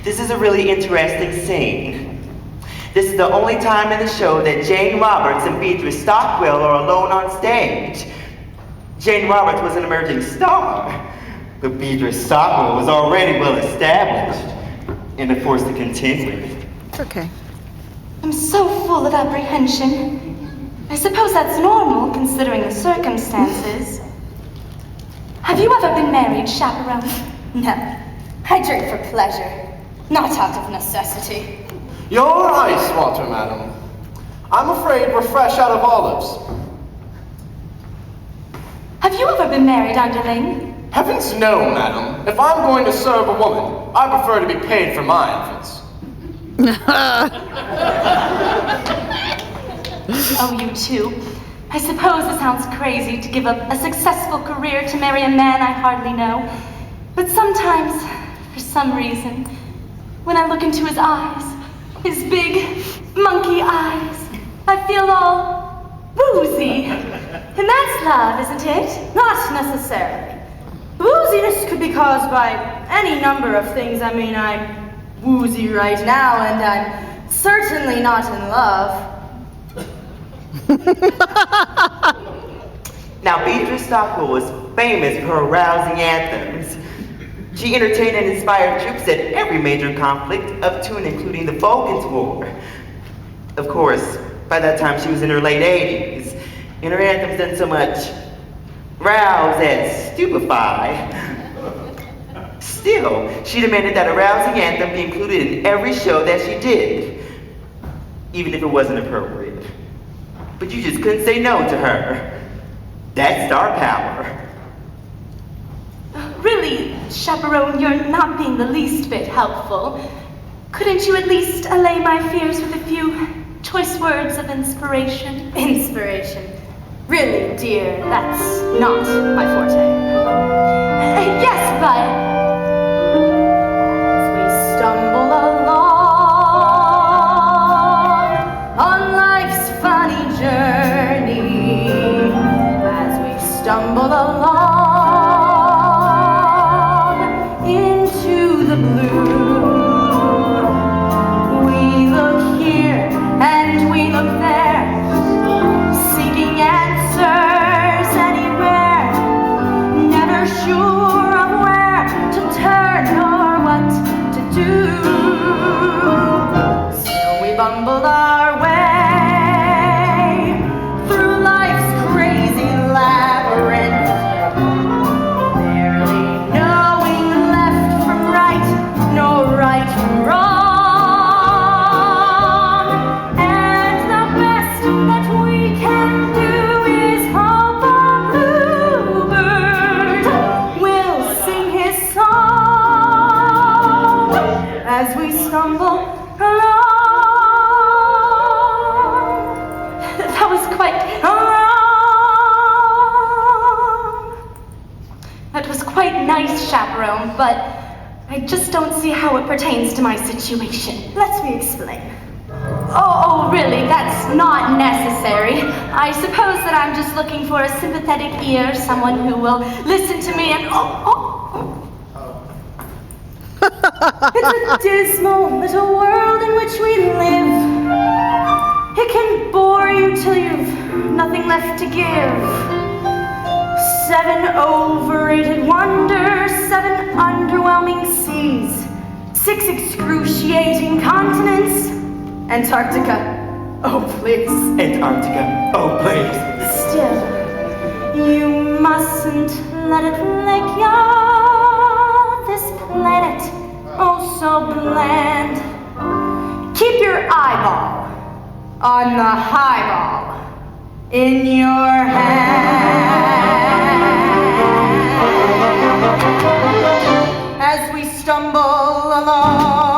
This is a really interesting scene. This is the only time in the show that Jane Roberts and Beatrice Stockwell are alone on stage. Jane Roberts was an emerging star, but Beatrice Stockwell was already well established and a force to contend with. It's okay. I'm so full of apprehension. I suppose that's normal, considering the circumstances. Have you ever been married, Chaperone? No. I drink for pleasure, not out of necessity. Your ice water, madam. I'm afraid we're fresh out of olives. Have you ever been married, underling? Heavens no, madam. If I'm going to serve a woman, I prefer to be paid for my infants. Oh, you two. I suppose it sounds crazy to give up a successful career to marry a man I hardly know. But sometimes, for some reason, when I look into his eyes, his big, monkey eyes, I feel all woozy. And that's love, isn't it? Not necessarily. Wooziness could be caused by any number of things. I mean, I'm woozy right now, and I'm certainly not in love. Now, Beatrice Stockwell was famous for her rousing anthems. She entertained and inspired troops at every major conflict, up to and including the Falklands War. Of course, by that time she was in her late 80s, and her anthems didn't so much rouse as stupefy. Still, she demanded that a rousing anthem be included in every show that she did, even if it wasn't appropriate. But you just couldn't say no to her. That's star power. Really, Chaperone, you're not being the least bit helpful. Couldn't you at least allay my fears with a few choice words of inspiration? Inspiration. Really, dear, that's not my forte. Yes, but as we stumble along on life's funny journey, as we stumble along into the blue, we look here and we look there, seeking answers anywhere, never sure of where to turn or what to do. Still we bumbled our way through life's crazy labyrinth, barely knowing left from right, no right from wrong. And the best that we can do is hope a bluebird will sing his song as we stumble along. that was quite That was quite nice, Chaperone, but I just don't see how it pertains to my situation. Let me explain. Oh, really, that's not necessary. I suppose that I'm just looking for a sympathetic ear, someone who will listen to me and It's a dismal little world in which we live. It can bore you till you've nothing left to give. 7 overrated wonders, 7 underwhelming seas, 6 excruciating continents. Antarctica, oh please. Antarctica, oh please. Still, you mustn't let it lick you. This planet, oh so bland. Keep your eyeball on the highball in your hand. As we stumble along